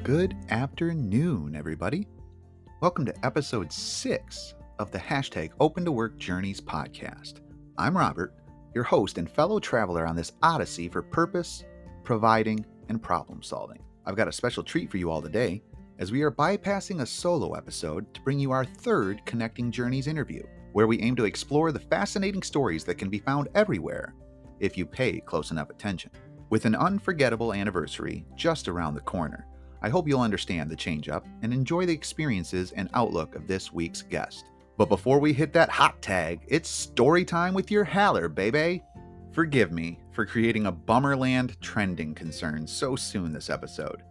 Good afternoon, everybody. Welcome to episode 6 of the #OpenToWork Journeys podcast. I'm Robert, your host and fellow traveler on this odyssey for purpose, providing, and problem solving. I've got a special treat for you all today, as we are bypassing a solo episode to bring you our third Connecting Journeys interview, where we aim to explore the fascinating stories that can be found everywhere if you pay close enough attention. With an unforgettable anniversary just around the corner, I hope you'll understand the change-up and enjoy the experiences and outlook of this week's guest. But before we hit that hot tag, it's story time with your Haller, baby! Forgive me for creating a Bummerland trending concern so soon this episode,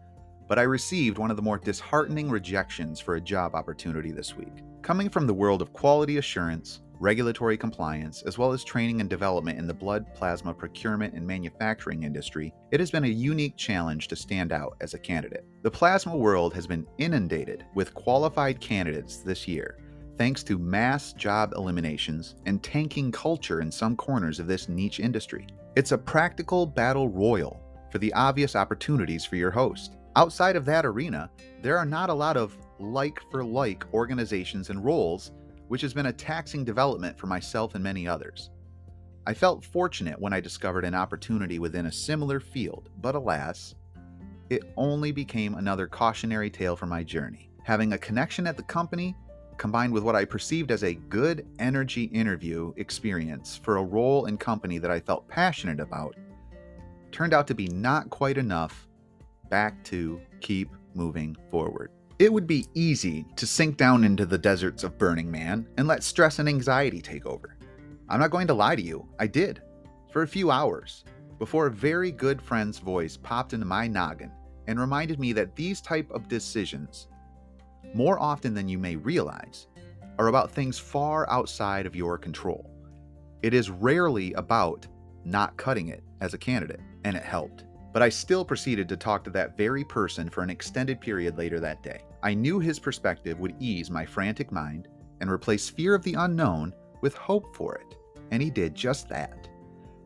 but I received one of the more disheartening rejections for a job opportunity this week. Coming from the world of quality assurance, regulatory compliance, as well as training and development in the blood plasma procurement and manufacturing industry, it has been a unique challenge to stand out as a candidate. The plasma world has been inundated with qualified candidates this year, thanks to mass job eliminations and tanking culture in some corners of this niche industry. It's a practical battle royal for the obvious opportunities for your host. Outside of that arena, there are not a lot of like-for-like organizations and roles, which has been a taxing development for myself and many others. I felt fortunate when I discovered an opportunity within a similar field, but alas, it only became another cautionary tale for my journey. Having a connection at the company, combined with what I perceived as a good energy interview experience for a role and company that I felt passionate about, turned out to be not quite enough back to keep moving forward. It would be easy to sink down into the deserts of Burning Man and let stress and anxiety take over. I'm not going to lie to you, I did, for a few hours, before a very good friend's voice popped into my noggin and reminded me that these type of decisions, more often than you may realize, are about things far outside of your control. It is rarely about not cutting it as a candidate, and it helped. But I still proceeded to talk to that very person for an extended period later that day. I knew his perspective would ease my frantic mind and replace fear of the unknown with hope for it, and he did just that.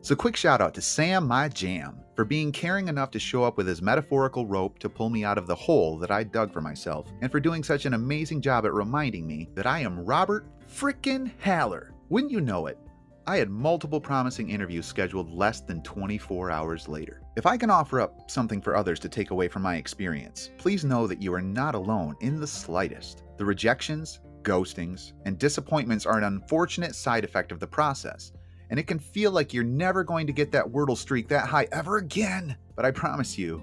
So quick shout out to Sam, my jam, for being caring enough to show up with his metaphorical rope to pull me out of the hole that I dug for myself, and for doing such an amazing job at reminding me that I am Robert frickin' Haller. Wouldn't you know it, I had multiple promising interviews scheduled less than 24 hours later. If I can offer up something for others to take away from my experience, please know that you are not alone in the slightest. The rejections, ghostings, and disappointments are an unfortunate side effect of the process, and it can feel like you're never going to get that Wordle streak that high ever again. But I promise you,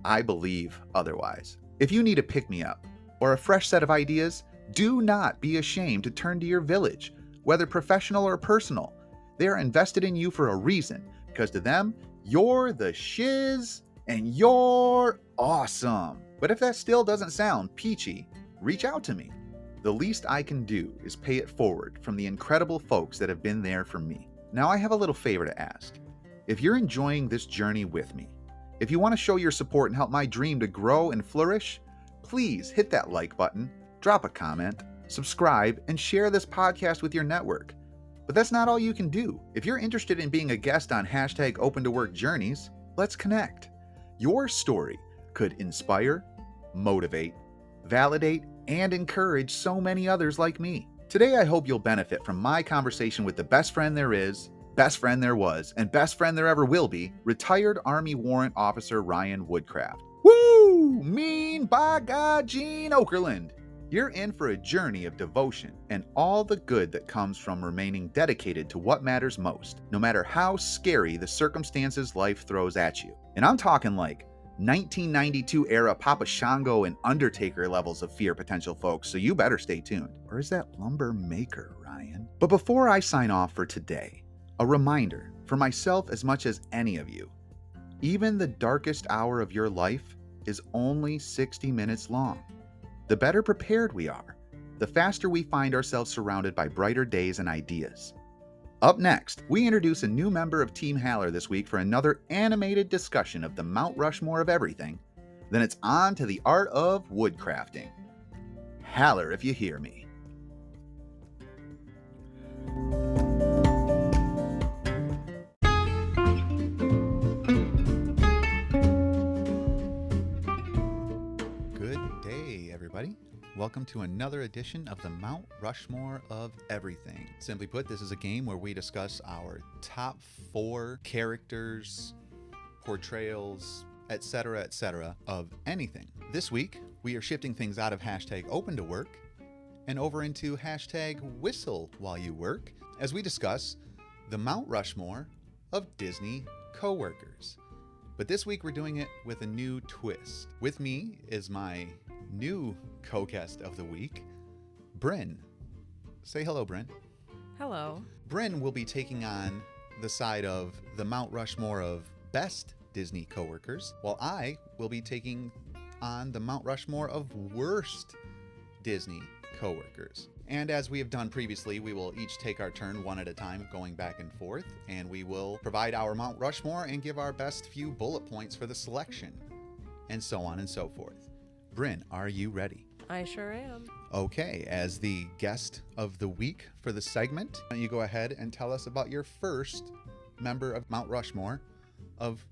I believe otherwise. If you need a pick-me-up or a fresh set of ideas, do not be ashamed to turn to your village, whether professional or personal. They are invested in you for a reason, because to them, you're the shiz and you're awesome. But if that still doesn't sound peachy, reach out to me. The least I can do is pay it forward from the incredible folks that have been there for me. Now I have a little favor to ask. If you're enjoying this journey with me, if you want to show your support and help my dream to grow and flourish, please hit that like button, drop a comment, subscribe, and share this podcast with your network. But that's not all you can do. If you're interested in being a guest on #OpenToWork Journeys, let's connect. Your story could inspire, motivate, validate, and encourage so many others like me. Today, I hope you'll benefit from my conversation with the best friend there is, best friend there was, and best friend there ever will be, retired Army Warrant Officer Ryan Woodcraft. Woo! Mean by God, Gene Okerlund! You're in for a journey of devotion and all the good that comes from remaining dedicated to what matters most, no matter how scary the circumstances life throws at you. And I'm talking like 1992 era Papa Shango and Undertaker levels of fear potential, folks, so you better stay tuned. Or is that lumber maker, Ryan? But before I sign off for today, a reminder for myself as much as any of you, even the darkest hour of your life is only 60 minutes long. The better prepared we are, the faster we find ourselves surrounded by brighter days and ideas. Up next, we introduce a new member of Team Haller this week for another animated discussion of the Mount Rushmore of everything. Then it's on to the art of woodcrafting. Haller if you hear me. Welcome to another edition of the Mount Rushmore of Everything. Simply put, this is a game where we discuss our top 4 characters, portrayals, etc., of anything. This week, we are shifting things out of hashtag OpenToWork and over into hashtag whistle while you work as we discuss the Mount Rushmore of Disney coworkers. But this week we're doing it with a new twist. With me is my new co-guest of the week, Bryn. Say hello, Bryn. Hello. Bryn will be taking on the side of the Mount Rushmore of best Disney coworkers, while I will be taking on the Mount Rushmore of worst Disney coworkers. And as we have done previously, we will each take our turn one at a time, going back and forth, and we will provide our Mount Rushmore and give our best few bullet points for the selection, and so on and so forth. Bryn, are you ready? I sure am. Okay, as the guest of the week for the segment, why don't you go ahead and tell us about your first member of Mount Rushmore of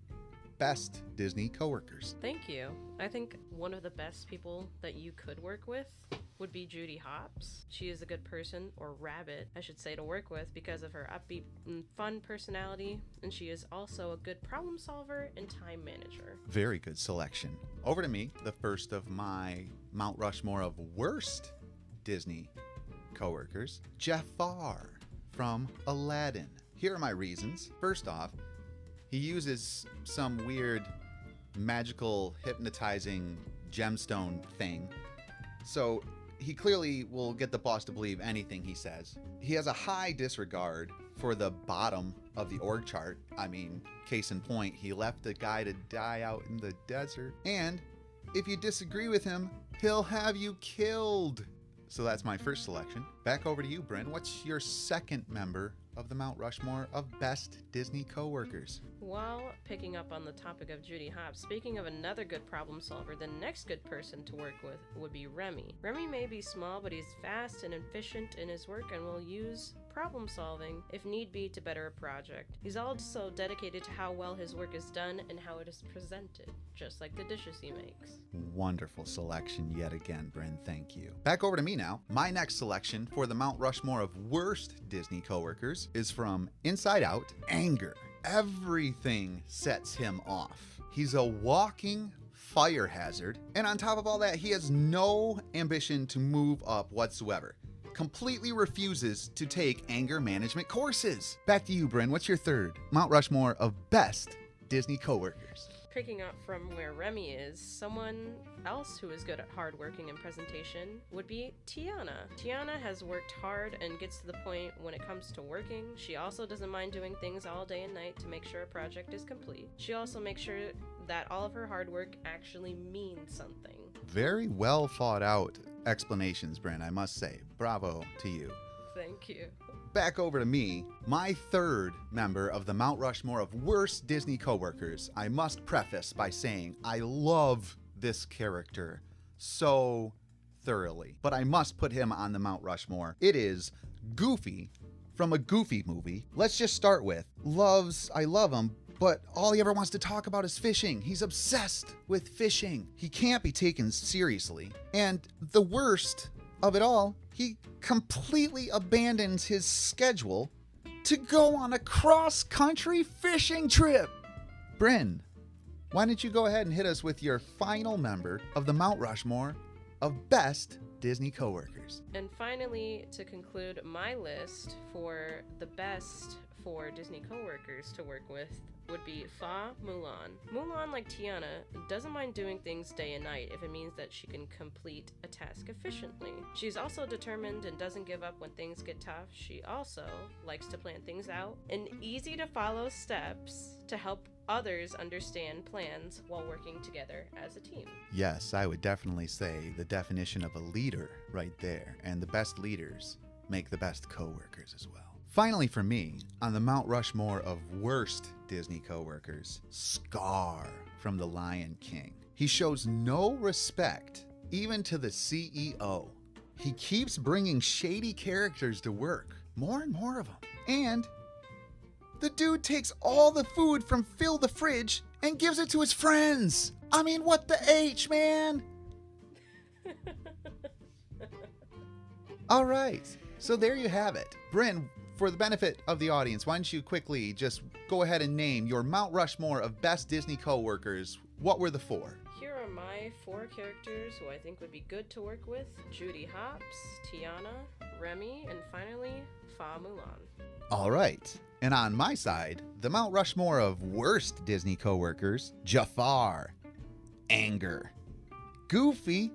best Disney coworkers. Thank you. I think one of the best people that you could work with would be Judy Hopps. She is a good person, or rabbit, I should say, to work with because of her upbeat and fun personality, and she is also a good problem solver and time manager. Very good selection. Over to me, the first of my Mount Rushmore of worst Disney coworkers, Jafar from Aladdin. Here are my reasons. First off, he uses some weird magical hypnotizing gemstone thing, so he clearly will get the boss to believe anything he says. He has a high disregard for the bottom of the org chart. I mean, case in point, he left a guy to die out in the desert. And if you disagree with him, he'll have you killed. So that's my first selection. Back over to you, Bryn. What's your second member of the Mount Rushmore of best Disney coworkers? While picking up on the topic of Judy Hopps, speaking of another good problem solver, the next good person to work with would be Remy. Remy may be small, but he's fast and efficient in his work and will use problem solving if need be to better a project. He's also dedicated to how well his work is done and how it is presented, just like the dishes he makes. Wonderful selection yet again, Bryn. Thank you. Back over to me now. My next selection for the Mount Rushmore of worst Disney coworkers is from Inside Out, Anger. Everything sets him off. He's a walking fire hazard, and on top of all that, he has no ambition to move up whatsoever. Completely refuses to take anger management courses. Back to you, Bryn. What's your third Mount Rushmore of best Disney coworkers? Picking up from where Remy is, someone else who is good at hard working and presentation would be Tiana. Tiana has worked hard and gets to the point when it comes to working. She also doesn't mind doing things all day and night to make sure a project is complete. She also makes sure that all of her hard work actually means something. Very well thought out explanations, Bryn, I must say. Bravo to you. Thank you. Back over to me, my third member of the Mount Rushmore of worst Disney coworkers. I must preface by saying I love this character so thoroughly, but I must put him on the Mount Rushmore. It is Goofy from a Goofy movie. Let's just start with I love him, but all he ever wants to talk about is fishing. He's obsessed with fishing. He can't be taken seriously. And the worst of it all, he completely abandons his schedule to go on a cross-country fishing trip. Bryn, why don't you go ahead and hit us with your final member of the Mount Rushmore of best Disney coworkers? And finally, to conclude my list for the best 4 Disney coworkers to work with would be Fa Mulan. Mulan, like Tiana, doesn't mind doing things day and night if it means that she can complete a task efficiently. She's also determined and doesn't give up when things get tough. She also likes to plan things out and easy to follow steps to help others understand plans while working together as a team. Yes, I would definitely say the definition of a leader right there, and the best leaders make the best coworkers as well. Finally for me, on the Mount Rushmore of worst Disney coworkers, Scar from The Lion King. He shows no respect even to the CEO. He keeps bringing shady characters to work, more and more of them. And the dude takes all the food from Phil the fridge and gives it to his friends. I mean, what the H, man? All right. So there you have it. Bryn, for the benefit of the audience, why don't you quickly just go ahead and name your Mount Rushmore of best Disney coworkers. What were the four? Here are my 4 characters who I think would be good to work with: Judy Hopps, Tiana, Remy, and finally, Fa Mulan. All right. And on my side, the Mount Rushmore of worst Disney coworkers: Jafar, Anger, Goofy,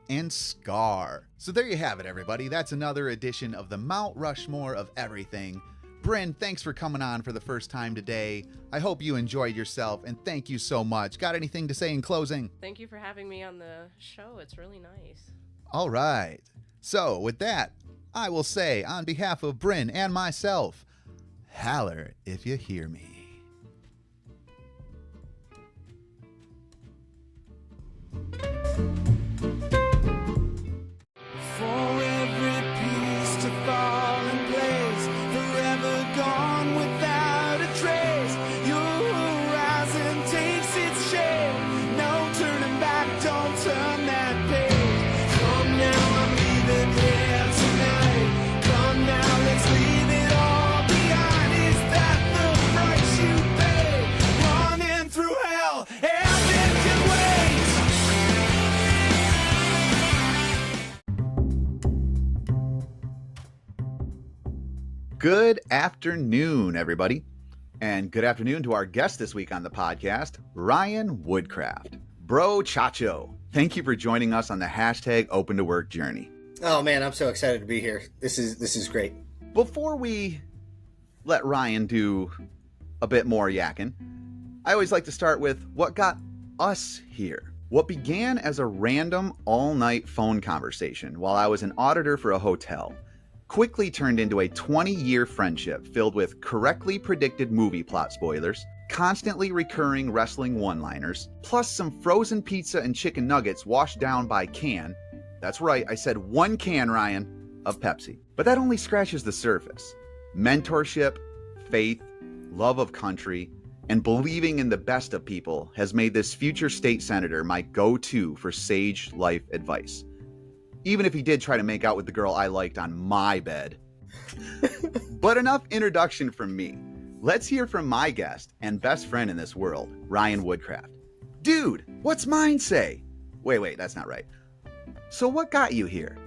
and Scar. So there you have it, everybody. That's another edition of the Mount Rushmore of Everything. Bryn, thanks for coming on for the first time today. I hope you enjoyed yourself, and thank you so much. Got anything to say in closing? Thank you for having me on the show. It's really nice. All right. So with that, I will say on behalf of Bryn and myself, holler if you hear me. For every piece to fall in place, forever gone without a trace. Your horizon takes its shape. No turning back, don't turn that page. Come now, I'm leaving here tonight. Come now, let's leave it all behind. Is that the price you pay? Running through hell, heaven can wait. Good afternoon, everybody. And good afternoon to our guest this week on the podcast, Ryan Woodcraft. Bro Chacho, thank you for joining us on the hashtag OpenToWork journey. Oh man, I'm so excited to be here. This is great. Before we let Ryan do a bit more yakking, I always like to start with what got us here. What began as a random all-night phone conversation while I was an auditor for a hotel quickly turned into a 20-year friendship filled with correctly predicted movie plot spoilers, constantly recurring wrestling one-liners, plus some frozen pizza and chicken nuggets washed down by that's right, I said 1 can, Ryan, of Pepsi. But that only scratches the surface. Mentorship, faith, love of country, and believing in the best of people has made this future state senator my go-to for sage life advice. Even if he did try to make out with the girl I liked on my bed. But enough introduction from me. Let's hear from my guest and best friend in this world, Ryan Woodcraft. Dude, what's mine say? Wait, that's not right. So what got you here?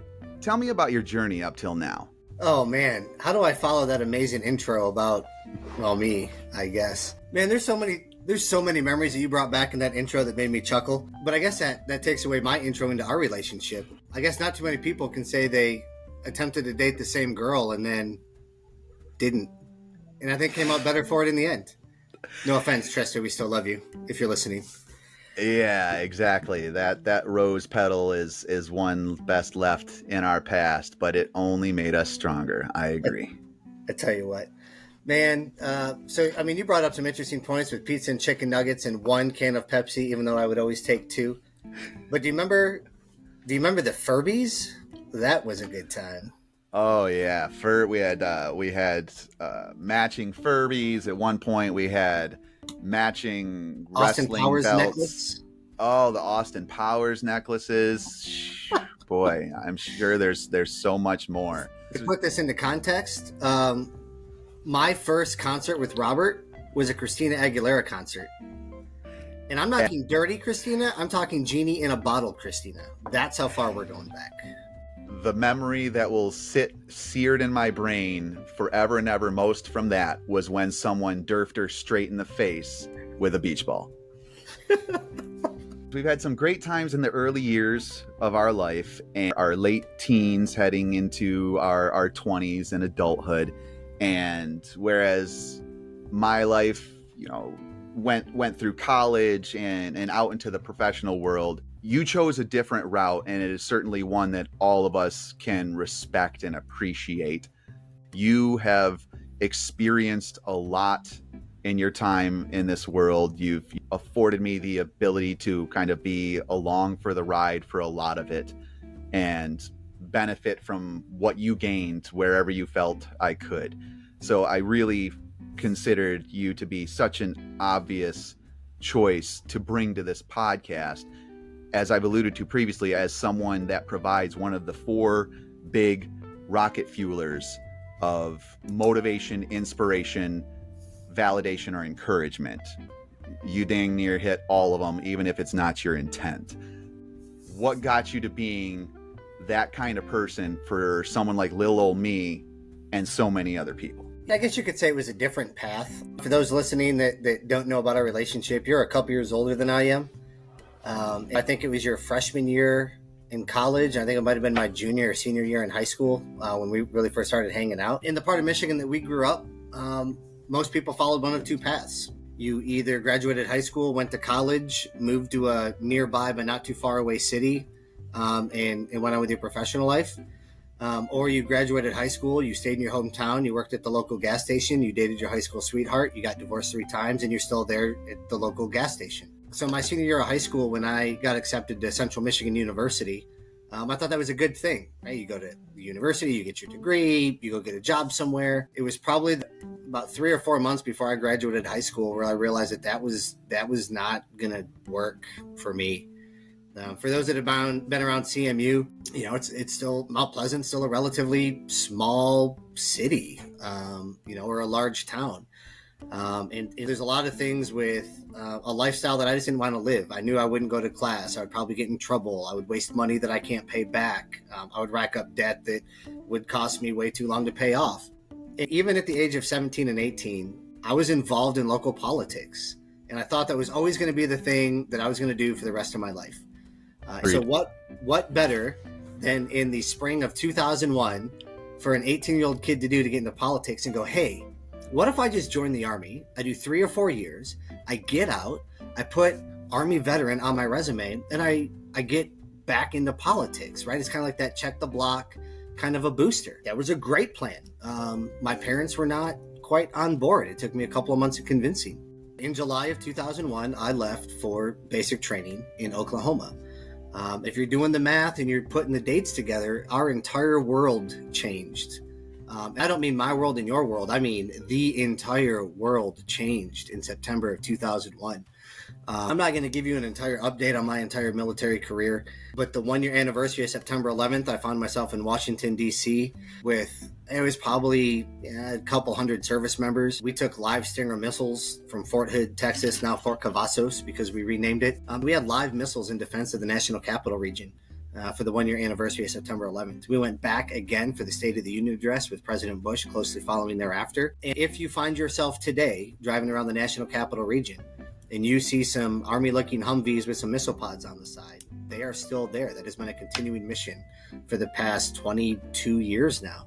Tell me about your journey up till now. Oh man, how do I follow that amazing intro about, well, me, I guess. Man, there's so many memories that you brought back in that intro that made me chuckle. But I guess that takes away my intro into our relationship. I guess not too many people can say they attempted to date the same girl and then didn't. And I think came out better for it in the end. No offense, Trester, we still love you if you're listening. Yeah, exactly. That rose petal is one best left in our past, but it only made us stronger. I agree. I tell you what, man. So I mean, you brought up some interesting points with pizza and chicken nuggets and 1 can of Pepsi, even though I would always take 2. But do you remember the Furbies? That was a good time. Oh yeah, we had matching Furbies. At one point, we had matching Austin wrestling Powers belts. necklace. Oh, the Austin Powers necklaces. Boy, I'm sure there's so much more. To put this into context, my first concert with Robert was a Christina Aguilera concert. And I'm not talking dirty Christina, I'm talking genie in a bottle Christina. That's how far we're going back. The memory that will sit seared in my brain forever and ever most from that was when someone derfed her straight in the face with a beach ball. We've had some great times in the early years of our life and our late teens heading into our 20s and adulthood. And whereas my life, went through college and out into the professional world, you chose a different route, and it is certainly one that all of us can respect and appreciate. You have experienced a lot in your time in this world. You've afforded me the ability to kind of be along for the ride for a lot of it and benefit from what you gained wherever you felt I could. So I really considered you to be such an obvious choice to bring to this podcast, as I've alluded to previously, as someone that provides one of the 4 big rocket fuelers of motivation, inspiration, validation, or encouragement. You dang near hit all of them, even if it's not your intent. What got you to being that kind of person for someone like little old me and so many other people? I guess you could say it was a different path. For those listening that don't know about our relationship, you're a couple years older than I am. I think it was your freshman year in college. I think it might have been my junior or senior year in high school when we really first started hanging out. In the part of Michigan that we grew up, most people followed one of two paths. You either graduated high school, went to college, moved to a nearby but not too far away city, and went on with your professional life. Or you graduated high school, you stayed in your hometown, you worked at the local gas station, you dated your high school sweetheart, you got divorced 3 times, and you're still there at the local gas station. So my senior year of high school, when I got accepted to Central Michigan University, I thought that was a good thing, right? You go to the university, you get your degree, you go get a job somewhere. It was probably about 3 or 4 months before I graduated high school where I realized that was not going to work for me. For those that have been around CMU, it's still Mount Pleasant, still a relatively small city, or a large town. And there's a lot of things with a lifestyle that I just didn't want to live. I knew I wouldn't go to class. I would probably get in trouble. I would waste money that I can't pay back. I would rack up debt that would cost me way too long to pay off. And even at the age of 17 and 18, I was involved in local politics. And I thought that was always going to be the thing that I was going to do for the rest of my life. So what better than in the spring of 2001 for an 18-year-old kid to do to get into politics and go, hey, what if I just join the Army? I do 3 or 4 years. I get out. I put Army veteran on my resume, and I get back into politics, right? It's kind of like that check the block kind of a booster. That was a great plan. My parents were not quite on board. It took me a couple of months of convincing. In July of 2001, I left for basic training in Oklahoma. If you're doing the math and you're putting the dates together, our entire world changed. I don't mean my world and your world. I mean the entire world changed in September of 2001. I'm not going to give you an entire update on my entire military career, but the 1-year anniversary of September 11th, I found myself in Washington, D.C. It was probably a couple hundred service members. We took live Stinger missiles from Fort Hood, Texas, now Fort Cavazos, because we renamed it. We had live missiles in defense of the National Capital Region for the 1-year anniversary of September 11th. We went back again for the State of the Union address with President Bush closely following thereafter. And if you find yourself today driving around the National Capital Region and you see some Army-looking Humvees with some missile pods on the side, they are still there. That has been a continuing mission for the past 22 years now.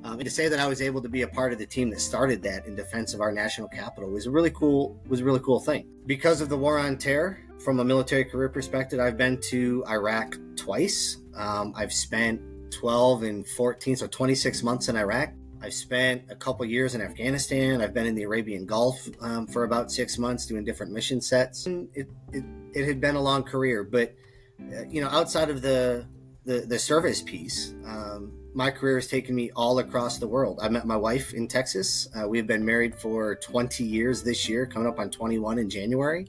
And to say that I was able to be a part of the team that started that in defense of our national capital was a really cool thing. Because of the war on terror, from a military career perspective, I've been to Iraq twice. I've spent 12 and 14, so 26 months in Iraq. I've spent a couple years in Afghanistan. I've been in the Arabian Gulf for about 6 months doing different mission sets. And it had been a long career, but outside of the service piece, my career has taken me all across the world. I met my wife in Texas. We've been married for 20 years this year, coming up on 21 in January.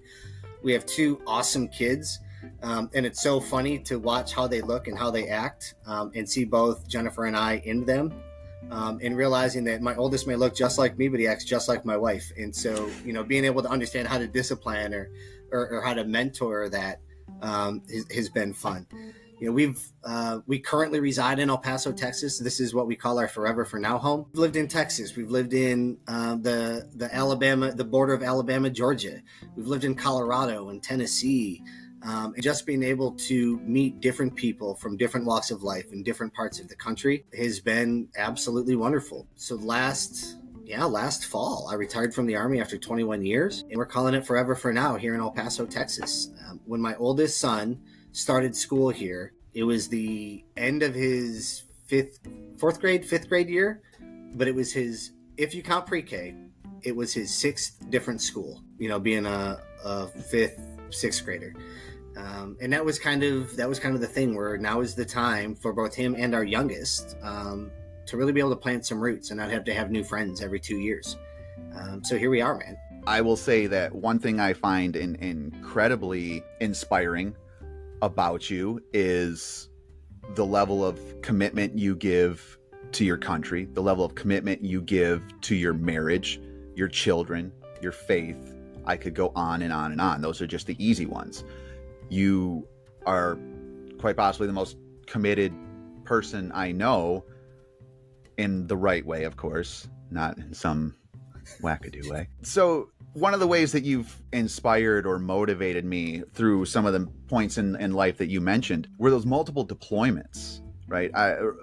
We have 2 awesome kids. And it's so funny to watch how they look and how they act and see both Jennifer and I in them. And realizing that my oldest may look just like me, but he acts just like my wife. And so, being able to understand how to discipline or how to mentor that has been fun. We currently reside in El Paso, Texas. This is what we call our forever for now home. We've lived in Texas. We've lived in the border of Alabama, Georgia. We've lived in Colorado and Tennessee. And just being able to meet different people from different walks of life in different parts of the country has been absolutely wonderful. So last fall, I retired from the Army after 21 years, and we're calling it Forever for Now here in El Paso, Texas. When my oldest son started school here, it was the end of his fifth grade year, but it was his, if you count pre-K, it was his 6th different school, being a 5th, 6th grader. And that was kind of the thing where now is the time for both him and our youngest to really be able to plant some roots and not have to have new friends every 2 years. So here we are, man. I will say that one thing I find incredibly inspiring about you is the level of commitment you give to your country, the level of commitment you give to your marriage, your children, your faith. I could go on and on and on. Those are just the easy ones. You are quite possibly the most committed person I know, in the right way, of course, not in some wackadoo way. So one of the ways that you've inspired or motivated me through some of the points in life that you mentioned were those multiple deployments, right?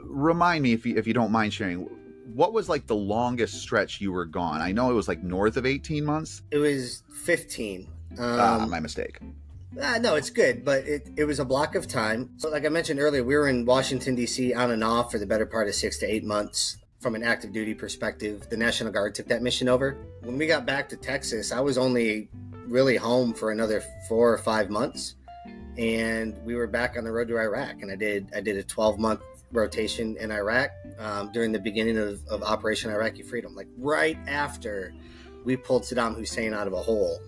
Remind me, if you don't mind sharing, what was like the longest stretch you were gone? I know it was like north of 18 months. It was 15. My mistake. No, it's good, but it was a block of time. So like I mentioned earlier, we were in Washington, D.C. on and off for the better part of 6 to 8 months. From an active duty perspective, the National Guard took that mission over. When we got back to Texas, I was only really home for another 4 or 5 months. And we were back on the road to Iraq. And I did a 12-month rotation in Iraq during the beginning of Operation Iraqi Freedom, like right after we pulled Saddam Hussein out of a hole.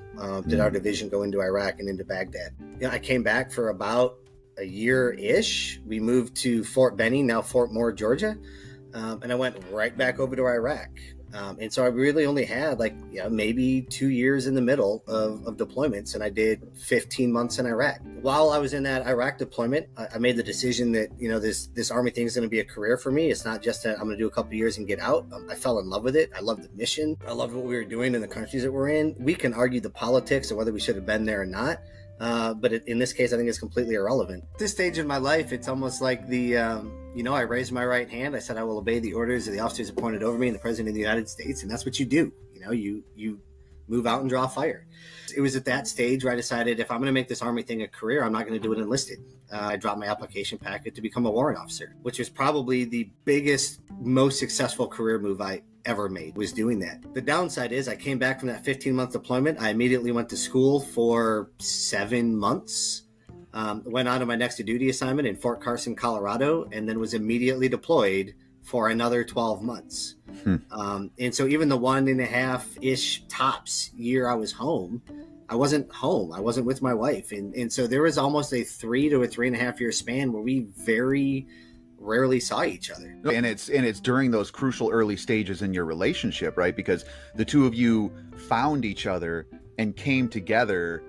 Did our division go into Iraq and into Baghdad. I came back for about a year-ish. We moved to Fort Benning, now Fort Moore, Georgia. And I went right back over to Iraq. And so I really only had maybe 2 years in the middle of deployments. And I did 15 months in Iraq. While I was in that Iraq deployment, I made the decision that, this Army thing is going to be a career for me. It's not just that I'm going to do a couple of years and get out. I fell in love with it. I loved the mission. I loved what we were doing in the countries that we're in. We can argue the politics of whether we should have been there or not. But in this case, I think it's completely irrelevant. At this stage in my life, it's almost like I raised my right hand. I said, I will obey the orders of the officers appointed over me and the President of the United States. And that's what you do. You move out and draw fire. It was at that stage where I decided, if I'm going to make this Army thing a career, I'm not going to do it enlisted. I dropped my application packet to become a warrant officer, which was probably the biggest, most successful career move I ever made, was doing that. The downside is I came back from that 15-month deployment. I immediately went to school for 7 months, went on to my next duty assignment in Fort Carson, Colorado, and then was immediately deployed for another 12 months. And so even the 1.5-ish tops year I was home, I wasn't home. I wasn't with my wife. And so there was almost a 3 to a 3.5 year span where we very rarely saw each other. And it's during those crucial early stages in your relationship, right? Because the two of you found each other and came together.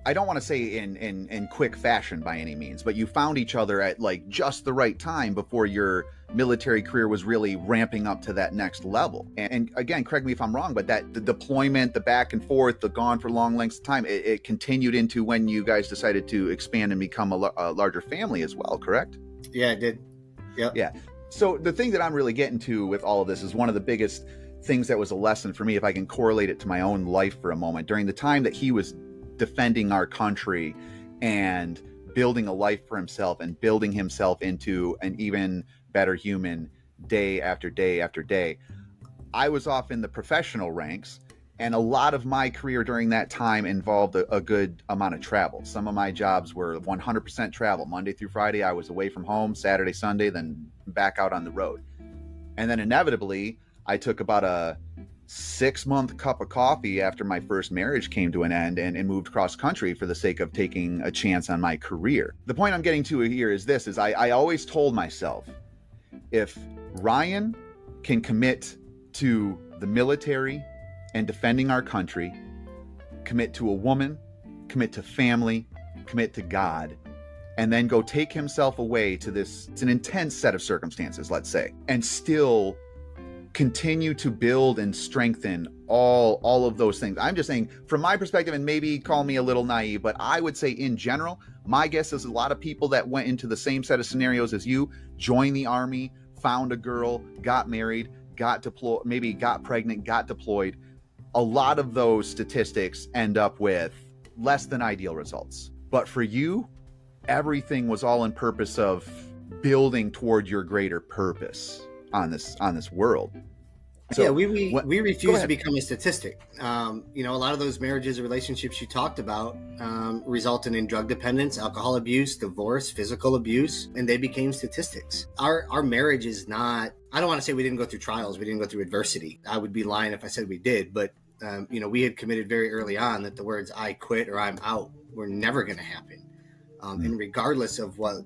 I don't want to say in quick fashion by any means, but you found each other at like just the right time before your military career was really ramping up to that next level. And again, correct me if I'm wrong, but that the deployment, the back and forth, the gone for long lengths of time, it continued into when you guys decided to expand and become a larger family as well, correct? Yeah, it did. Yep. Yeah. So the thing that I'm really getting to with all of this is one of the biggest things that was a lesson for me, if I can correlate it to my own life for a moment. During the time that he was defending our country and building a life for himself and building himself into an even better human day after day after day, I was off in the professional ranks. And a lot of my career during that time involved a good amount of travel. Some of my jobs were 100% travel. Monday through Friday, I was away from home, Saturday, Sunday, then back out on the road. And then inevitably, I took about a 6-month cup of coffee after my first marriage came to an end and moved cross country for the sake of taking a chance on my career. The point I'm getting to here is this, is I always told myself, if Ryan can commit to the military and defending our country, commit to a woman, commit to family, commit to God, and then go take himself away to this, it's an intense set of circumstances, let's say, and still continue to build and strengthen all of those things. I'm just saying, from my perspective, and maybe call me a little naive, but I would say in general, my guess is a lot of people that went into the same set of scenarios as you, joined the Army, found a girl, got married, got deployed, maybe got pregnant, got deployed. A lot of those statistics end up with less than ideal results. But for you, everything was all in purpose of building toward your greater purpose on this world. So, yeah, we refuse to become a statistic. A lot of those marriages or relationships you talked about resulted in drug dependence, alcohol abuse, divorce, physical abuse, and they became statistics. Our marriage is not, I don't want to say we didn't go through trials, we didn't go through adversity. I would be lying if I said we did, but we had committed very early on that the words "I quit" or "I'm out" were never going to happen. And regardless of what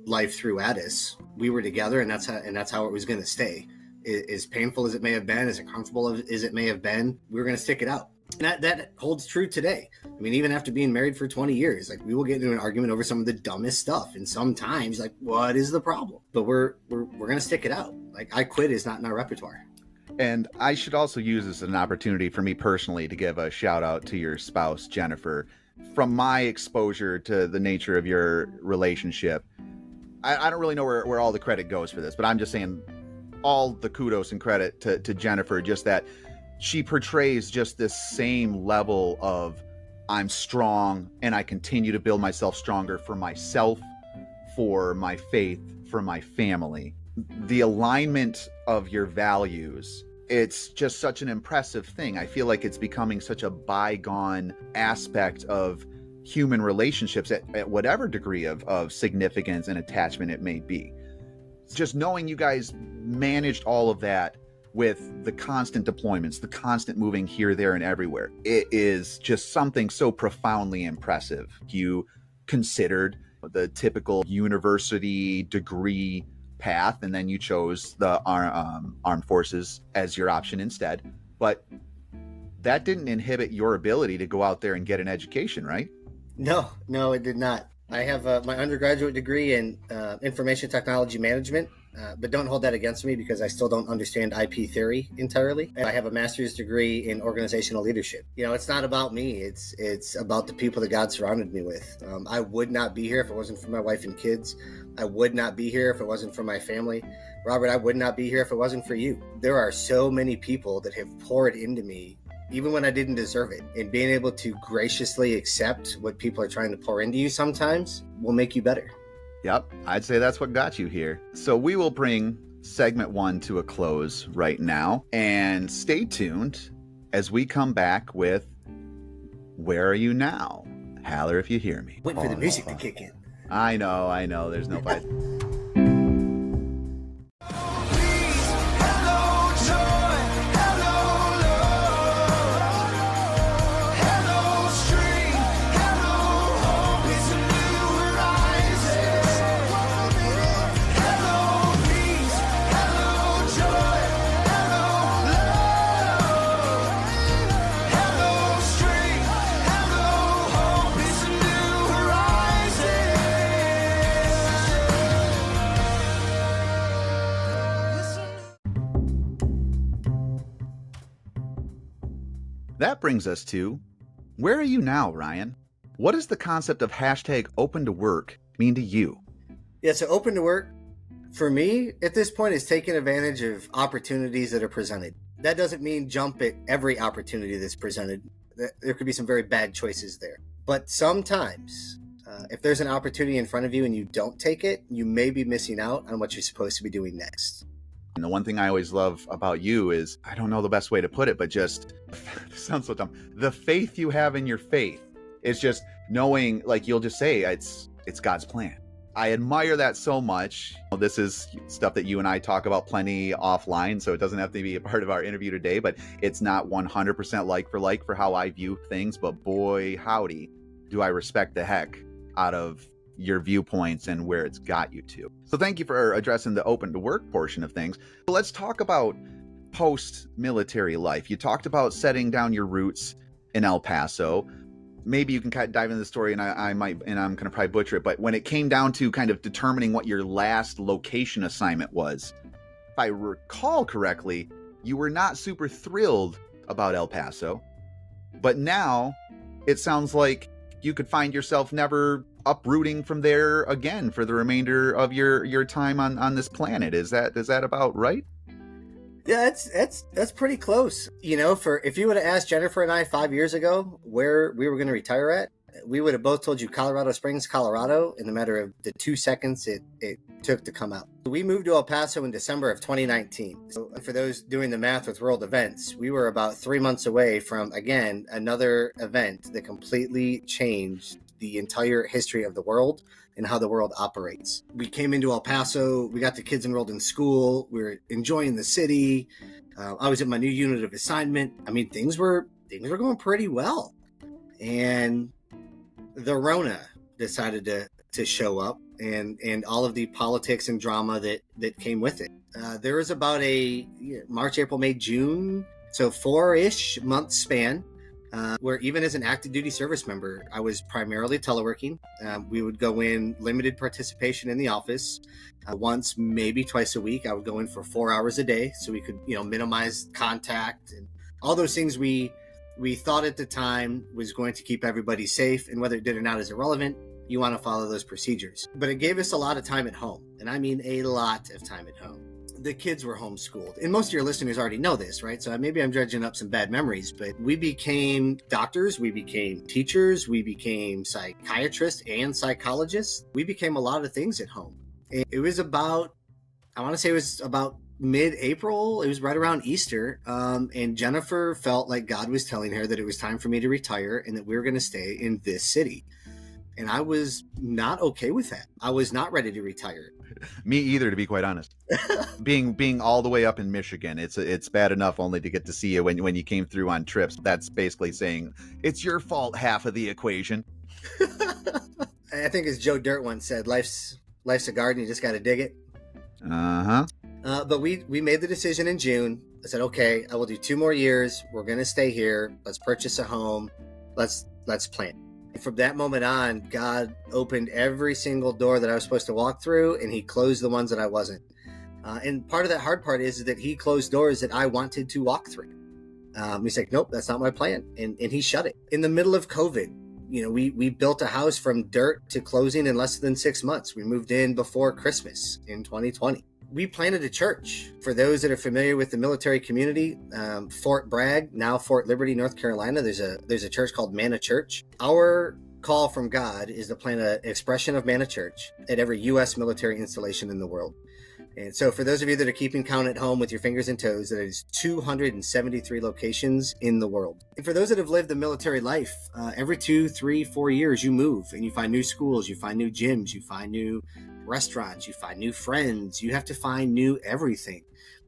life threw at us, we were together, and that's how it was going to stay. As painful as it may have been, as uncomfortable as it may have been, we were going to stick it out. And that holds true today. I mean, even after being married for 20 years, like, we will get into an argument over some of the dumbest stuff. And sometimes, like, what is the problem? But we're going to stick it out. Like, I quit is not in our repertoire. And I should also use this as an opportunity for me personally to give a shout out to your spouse, Jennifer. From my exposure to the nature of your relationship, I don't really know where all the credit goes for this, but I'm just saying all the kudos and credit to Jennifer, just that she portrays just this same level of I'm strong and I continue to build myself stronger for myself, for my faith, for my family. The alignment of your values, it's just such an impressive thing. I feel like it's becoming such a bygone aspect of human relationships at whatever degree of significance and attachment it may be. Just knowing you guys managed all of that with the constant deployments, the constant moving here, there, and everywhere. It is just something so profoundly impressive. You considered the typical university degree path, and then you chose the armed forces as your option instead. But that didn't inhibit your ability to go out there and get an education, right? No, it did not. I have my undergraduate degree in information technology management, but don't hold that against me because I still don't understand IP theory entirely. And I have a master's degree in organizational leadership. It's not about me. It's about the people that God surrounded me with. I would not be here if it wasn't for my wife and kids. I would not be here if it wasn't for my family. Robert, I would not be here if it wasn't for you. There are so many people that have poured into me even when I didn't deserve it. And being able to graciously accept what people are trying to pour into you sometimes will make you better. Yep, I'd say that's what got you here. So we will bring segment 1 to a close right now. And stay tuned as we come back with Where Are You Now? Holler if you hear me. Wait for the music to kick in. I know. There's nobody. That brings us to, where are you now, Ryan? What does the concept of hashtag OpenToWork mean to you? Yeah, so OpenToWork, for me, at this point, is taking advantage of opportunities that are presented. That doesn't mean jump at every opportunity that's presented. There could be some very bad choices there. But sometimes, if there's an opportunity in front of you and you don't take it, you may be missing out on what you're supposed to be doing next. And the one thing I always love about you is, I don't know the best way to put it, but just, this sounds so dumb, the faith you have in your faith. It's just knowing, like you'll just say, it's God's plan. I admire that so much. This is stuff that you and I talk about plenty offline, so it doesn't have to be a part of our interview today, but it's not 100% like for how I view things, but boy, howdy, do I respect the heck out of your viewpoints and where it's got you to. So thank you for addressing the OpenToWork portion of things. Let's talk about post-military life. You talked about setting down your roots in El Paso. Maybe you can kind of dive into the story, and I'm going to probably butcher it, but when it came down to kind of determining what your last location assignment was, if I recall correctly, you were not super thrilled about El Paso, but now it sounds like you could find yourself never uprooting from there again for the remainder of your time on this planet. Is that about right? Yeah, that's pretty close. If you would have asked Jennifer and I 5 years ago where we were going to retire at, we would have both told you Colorado Springs, Colorado, in the matter of the 2 seconds it took to come out. We moved to El Paso in December of 2019. So for those doing the math with world events, we were about 3 months away from, again, another event that completely changed the entire history of the world and how the world operates. We came into El Paso, we got the kids enrolled in school, we were enjoying the city. I was at my new unit of assignment. I mean, things were going pretty well. And the Rona decided to show up. and all of the politics and drama that came with it. There was about a March, April, May, June, so 4-ish month span where even as an active duty service member, I was primarily teleworking. We would go in limited participation in the office. Once, maybe twice a week, I would go in for 4 hours a day so we could, minimize contact and all those things we thought at the time was going to keep everybody safe, and whether it did or not is irrelevant. You want to follow those procedures. But it gave us a lot of time at home, and I mean a lot of time at home. The kids were homeschooled, and most of your listeners already know this, right? So maybe I'm dredging up some bad memories, but we became doctors, we became teachers, we became psychiatrists and psychologists. We became a lot of things at home. It was about, I want to say it was about mid-April. It was right around Easter. And Jennifer felt like God was telling her that it was time for me to retire and that we were going to stay in this city. And I was not okay with that. I was not ready to retire. Me either, to be quite honest. being all the way up in Michigan, it's bad enough only to get to see you when you came through on trips. That's basically saying it's your fault half of the equation. I think as Joe Dirt once said, life's a garden, you just got to dig it. But we made the decision in June. I said, okay, I will do 2 more years. We're going to stay here. Let's purchase a home. Let's plan. And from that moment on, God opened every single door that I was supposed to walk through, and he closed the ones that I wasn't. And part of that hard part is that he closed doors that I wanted to walk through. He's like, nope, that's not my plan. And he shut it. In the middle of COVID, we built a house from dirt to closing in less than 6 months. We moved in before Christmas in 2020. We planted a church. For those that are familiar with the military community, Fort Bragg, now Fort Liberty, North Carolina, there's a church called Manna Church. Our call from God is to plant an expression of Manna Church at every U.S. military installation in the world. And so for those of you that are keeping count at home with your fingers and toes, that is 273 locations in the world. And for those that have lived the military life, every 2, 3, 4 years you move and you find new schools, you find new gyms, you find new restaurants, you find new friends, you have to find new everything.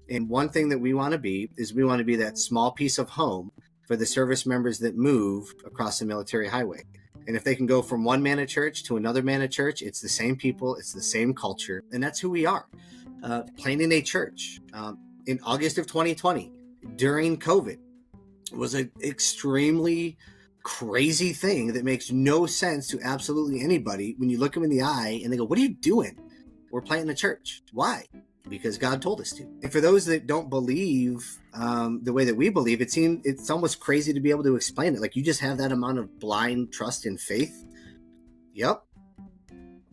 And one thing that we want to be is we want to be that small piece of home for the service members that move across the military highway. And if they can go from one Manna Church to another Manna Church, it's the same people, it's the same culture, and that's who we are. Planting a church in August of 2020 during COVID was an extremely crazy thing that makes no sense to absolutely anybody when you look them in the eye and they go, what are you doing? We're planting a church. Why? Because God told us to. And for those that don't believe the way that we believe, it's almost crazy to be able to explain it. Like, you just have that amount of blind trust and faith. Yep.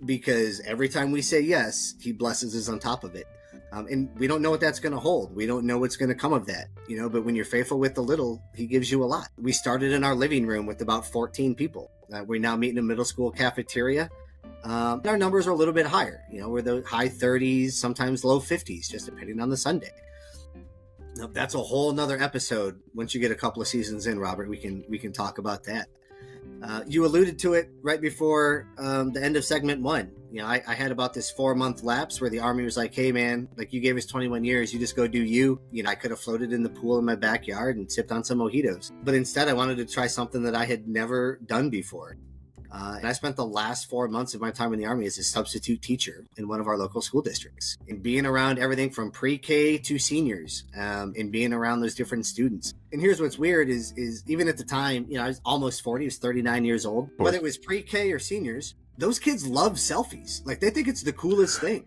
Because every time we say yes, he blesses us on top of it. And we don't know what that's going to hold. We don't know what's going to come of that, but when you're faithful with the little, he gives you a lot. We started in our living room with about 14 people. We now meet in a middle school cafeteria. Our numbers are a little bit higher. We're the high 30s, sometimes low 50s, just depending on the Sunday. Now, that's a whole nother episode. Once you get a couple of seasons in, Robert, we can talk about that. You alluded to it right before the end of segment 1. I had about this 4-month lapse where the Army was like, hey man, like, you gave us 21 years, you just go do you. I could have floated in the pool in my backyard and sipped on some mojitos. But instead I wanted to try something that I had never done before. And I spent the last 4 months of my time in the Army as a substitute teacher in one of our local school districts, and being around everything from pre-K to seniors, and being around those different students. And here's what's weird is even at the time, I was almost 40, I was 39 years old. Whether it was pre-K or seniors, those kids love selfies. Like, they think it's the coolest thing.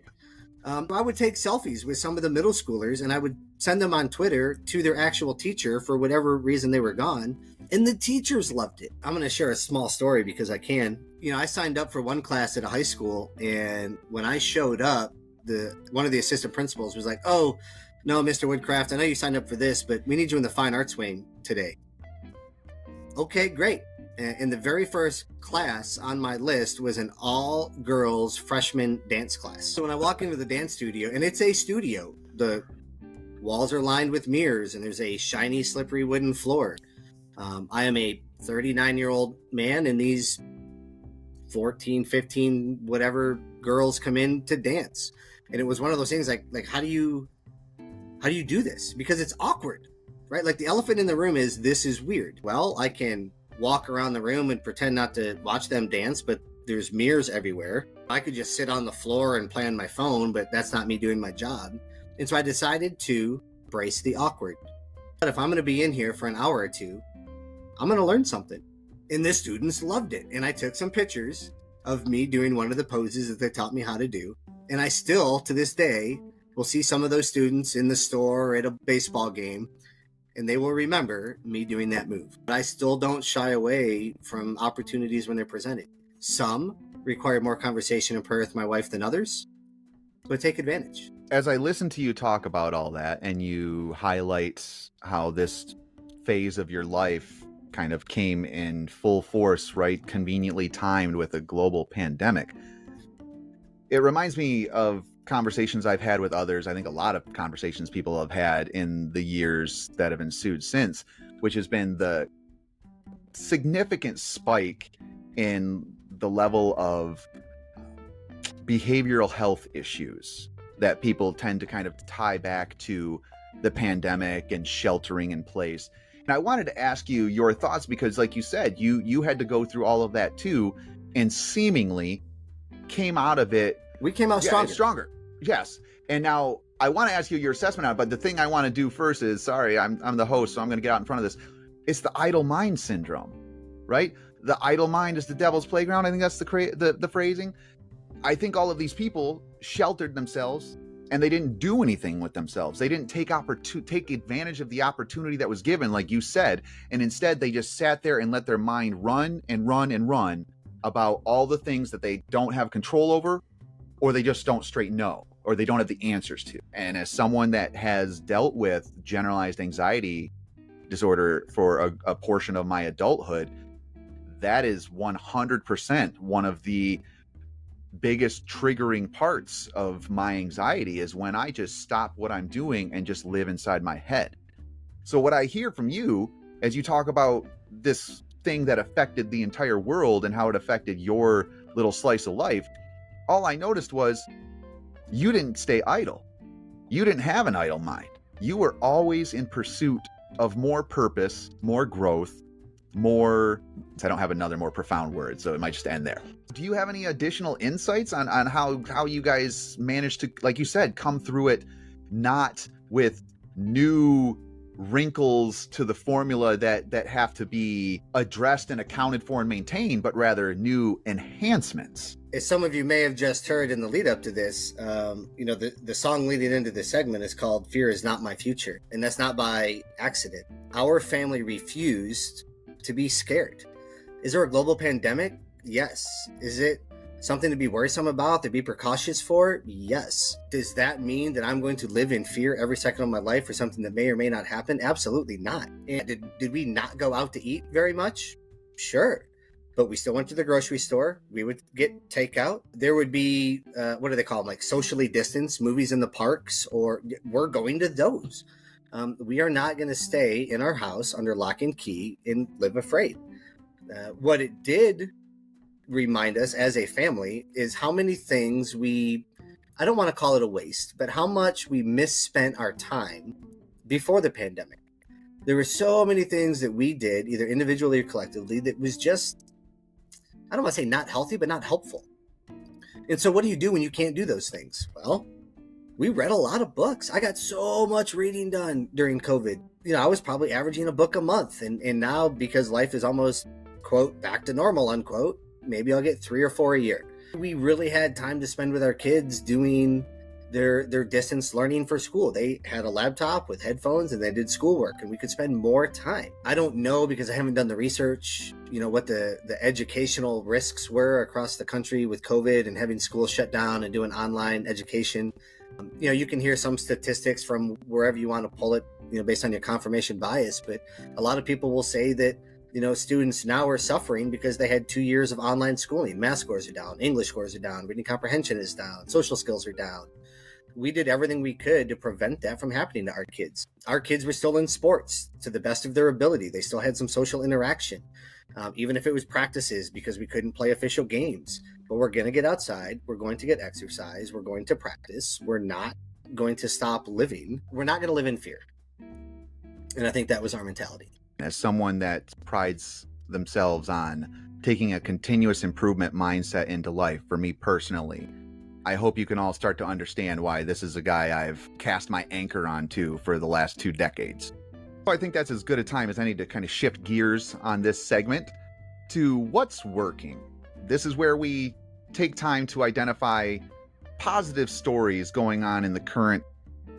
I would take selfies with some of the middle schoolers and I would send them on Twitter to their actual teacher for whatever reason they were gone. And the teachers loved it. I'm going to share a small story because I can. I signed up for one class at a high school, and when I showed up, one of the assistant principals was like, oh, no, Mr. Woodcraft, I know you signed up for this, but we need you in the fine arts wing today. Okay, great. And the very first class on my list was an all-girls freshman dance class. So when I walk into the dance studio, and it's a studio, the walls are lined with mirrors, and there's a shiny, slippery wooden floor. I am a 39-year-old man, and these 14, 15, whatever girls come in to dance. And it was one of those things like how do you do this? Because it's awkward, right? Like, the elephant in the room is, this is weird. Well, I can walk around the room and pretend not to watch them dance, but There's mirrors everywhere. I could just sit on the floor and play on my phone, but that's not me doing my job. And so I decided to embrace the awkward. But if I'm going to be in here for an hour or two, I'm going to learn something. And the students loved it. And I took some pictures of me doing one of the poses that they taught me how to do. And I still, to this day, will see some of those students in the store or at a baseball game, and they will remember me doing that move. But I still don't shy away from opportunities when they're presented. Some require more conversation and prayer with my wife than others, but take advantage. As I listen to you talk about all that, and you highlight how this phase of your life kind of came in full force, right? Conveniently timed with a global pandemic. It reminds me of conversations I've had with others. I think a lot of conversations people have had in the years that have ensued since, which has been the significant spike in the level of behavioral health issues that people tend to kind of tie back to the pandemic and sheltering in place. And I wanted to ask you your thoughts because, like you said, you had to go through all of that too, and seemingly came out of it. We came out stronger. Yes. And now I want to ask you your assessment on it, but the thing I want to do first is, sorry, I'm the host, so I'm going to get out in front of this. It's the idle mind syndrome, right? The idle mind is the devil's playground. I think that's the phrasing. I think all of these people sheltered themselves and they didn't do anything with themselves. They didn't take advantage of the opportunity that was given, like you said, and instead they just sat there and let their mind run and run and run about all the things that they don't have control over, or they just don't straight know, or they don't have the answers to. And as someone that has dealt with generalized anxiety disorder for a portion of my adulthood, that is 100% one of the biggest triggering parts of my anxiety is when I just stop what I'm doing and just live inside my head. So what I hear from you as you talk about this thing that affected the entire world and how it affected your little slice of life, all I noticed was you didn't stay idle. You didn't have an idle mind. You were always in pursuit of more purpose, more growth, more, I don't have another more profound word, so it might just end there. Do you have any additional insights on how you guys managed to, like you said, come through it not with new wrinkles to the formula that have to be addressed and accounted for and maintained, but rather new enhancements? As some of you may have just heard in the lead up to this, the song leading into this segment is called Fear Is Not My Future. And that's not by accident. Our family refused to be scared. Is there a global pandemic? Yes. Is it something to be worrisome about, to be precautious for? Yes. Does that mean that I'm going to live in fear every second of my life for something that may or may not happen? Absolutely not. And did we not go out to eat very much? Sure. But we still went to the grocery store. We would get takeout. There would be, what do they call them? Like socially distanced movies in the parks, or we're going to those. We are not going to stay in our house under lock and key and live afraid. What it did remind us as a family is how many things I don't want to call it a waste, but how much we misspent our time before the pandemic. There were so many things that we did, either individually or collectively, that was just, I don't want to say not healthy, but not helpful. And so what do you do when you can't do those things? Well, we read a lot of books. I got so much reading done during COVID. I was probably averaging a book a month. And now, because life is almost, quote, back to normal, unquote, maybe I'll get 3 or 4 a year. We really had time to spend with our kids doing their distance learning for school. They had a laptop with headphones and they did schoolwork, and we could spend more time. I don't know, because I haven't done the research, what the educational risks were across the country with COVID and having schools shut down and doing online education. You can hear some statistics from wherever you want to pull it, based on your confirmation bias. But a lot of people will say that, students now are suffering because they had 2 years of online schooling. Math scores are down, English scores are down, reading comprehension is down, social skills are down. We did everything we could to prevent that from happening to our kids. Our kids were still in sports to the best of their ability. They still had some social interaction, even if it was practices because we couldn't play official games. But we're going to get outside. We're going to get exercise. We're going to practice. We're not going to stop living. We're not going to live in fear. And I think that was our mentality. As someone that prides themselves on taking a continuous improvement mindset into life for me personally. I hope you can all start to understand why this is a guy I've cast my anchor onto for the last 2 decades. So I think that's as good a time as any to kind of shift gears on this segment to what's working. This is where we take time to identify positive stories going on in the current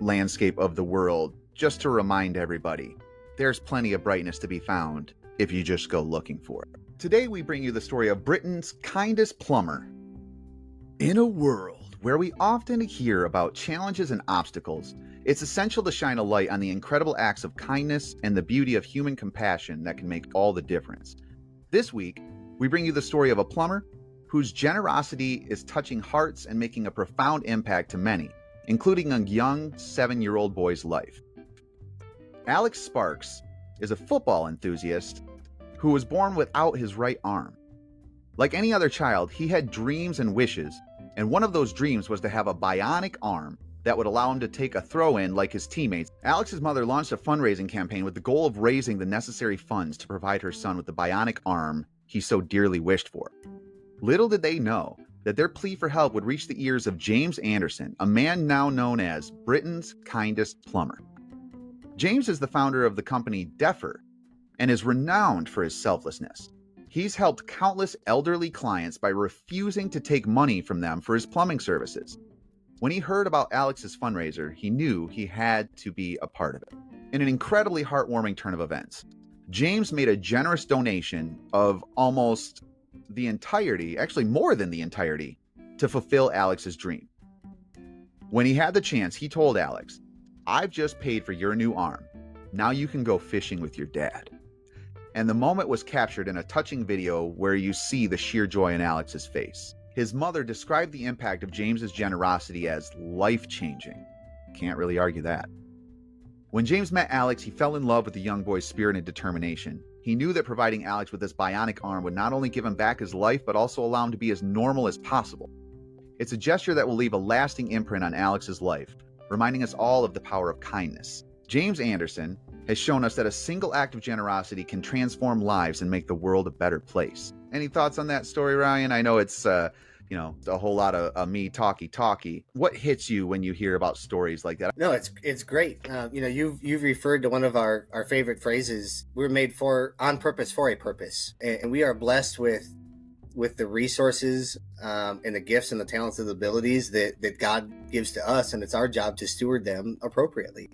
landscape of the world, just to remind everybody there's plenty of brightness to be found if you just go looking for it. Today we bring you the story of Britain's kindest plumber. In a world where we often hear about challenges and obstacles, it's essential to shine a light on the incredible acts of kindness and the beauty of human compassion that can make all the difference. This week, we bring you the story of a plumber whose generosity is touching hearts and making a profound impact to many, including a young 7-year-old boy's life. Alex Sparks is a football enthusiast who was born without his right arm. Like any other child, he had dreams and wishes, and one of those dreams was to have a bionic arm that would allow him to take a throw-in like his teammates. Alex's mother launched a fundraising campaign with the goal of raising the necessary funds to provide her son with the bionic arm he so dearly wished for. Little did they know that their plea for help would reach the ears of James Anderson, a man now known as Britain's kindest plumber. James is the founder of the company Defer and is renowned for his selflessness. He's helped countless elderly clients by refusing to take money from them for his plumbing services. When he heard about Alex's fundraiser, he knew he had to be a part of it. In an incredibly heartwarming turn of events, James made a generous donation of almost the entirety, actually more than the entirety, to fulfill Alex's dream. When he had the chance, he told Alex, "I've just paid for your new arm. Now you can go fishing with your dad." And the moment was captured in a touching video where you see the sheer joy in Alex's face. His mother described the impact of James's generosity as life-changing. Can't really argue that. When James met Alex, he fell in love with the young boy's spirit and determination. He knew that providing Alex with this bionic arm would not only give him back his life, but also allow him to be as normal as possible. It's a gesture that will leave a lasting imprint on Alex's life, reminding us all of the power of kindness. James Anderson has shown us that a single act of generosity can transform lives and make the world a better place. Any thoughts on that story, Ryan? I know it's a whole lot of me talky. What hits you when you hear about stories like that? No, it's great. You've referred to one of our favorite phrases. We're made on purpose for a purpose, and we are blessed with the resources and the gifts and the talents and the abilities that God gives to us, and it's our job to steward them appropriately.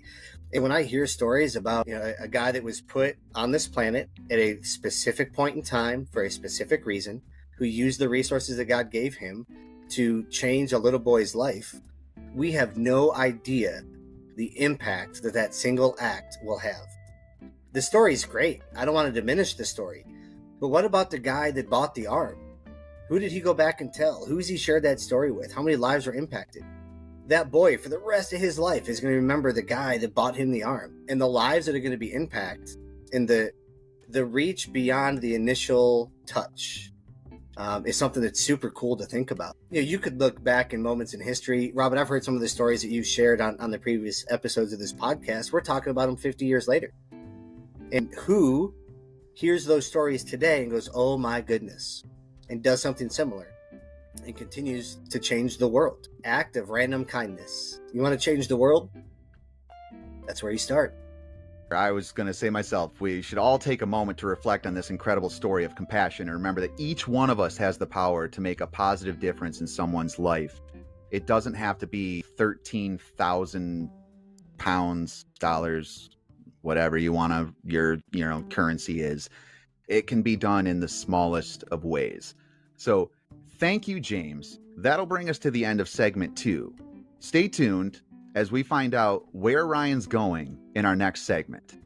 And when I hear stories about a guy that was put on this planet at a specific point in time for a specific reason, who used the resources that God gave him to change a little boy's life, we have no idea the impact that single act will have. The story's great. I don't want to diminish the story. But what about the guy that bought the arm? Who did he go back and tell? Who has he shared that story with? How many lives were impacted? That boy, for the rest of his life, is going to remember the guy that bought him the arm, and the lives that are going to be impacted, and the reach beyond the initial touch is something that's super cool to think about. You could look back in moments in history. Robin, I've heard some of the stories that you've shared on the previous episodes of this podcast. We're talking about them 50 years later. And who hears those stories today and goes, "Oh my goodness," and does something similar and continues to change the world? Act of random kindness. You want to change the world? That's where you start. I was going to say myself, we should all take a moment to reflect on this incredible story of compassion and remember that each one of us has the power to make a positive difference in someone's life. It doesn't have to be 13,000 pounds, dollars, whatever your currency is. It can be done in the smallest of ways. So thank you, James. That'll bring us to the end of segment 2. Stay tuned as we find out where Ryan's going in our next segment.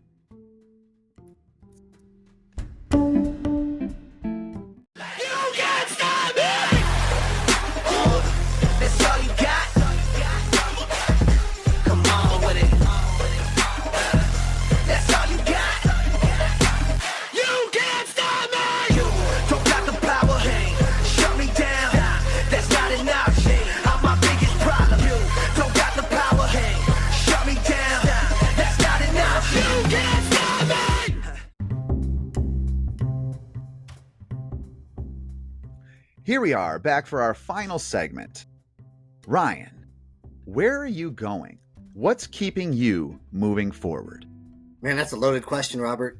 You Here we are, back for our final segment. Ryan, where are you going? What's keeping you moving forward? Man, that's a loaded question, Robert.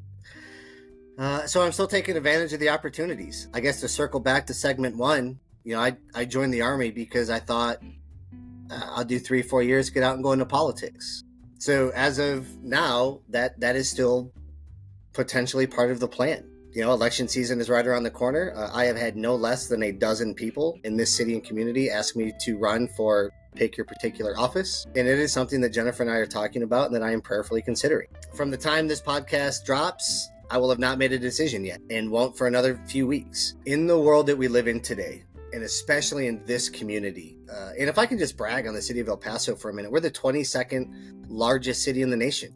So I'm still taking advantage of the opportunities. I guess to circle back to segment 1, I joined the Army because I thought I'll do 3-4 years, get out and go into politics. So as of now, that is still potentially part of the plan. Election season is right around the corner. I have had no less than a dozen people in this city and community ask me to run for pick your particular office. And it is something that Jennifer and I are talking about and that I am prayerfully considering. From the time this podcast drops, I will have not made a decision yet and won't for another few weeks. In the world that we live in today, and especially in this community, and if I can just brag on the city of El Paso for a minute, we're the 22nd largest city in the nation.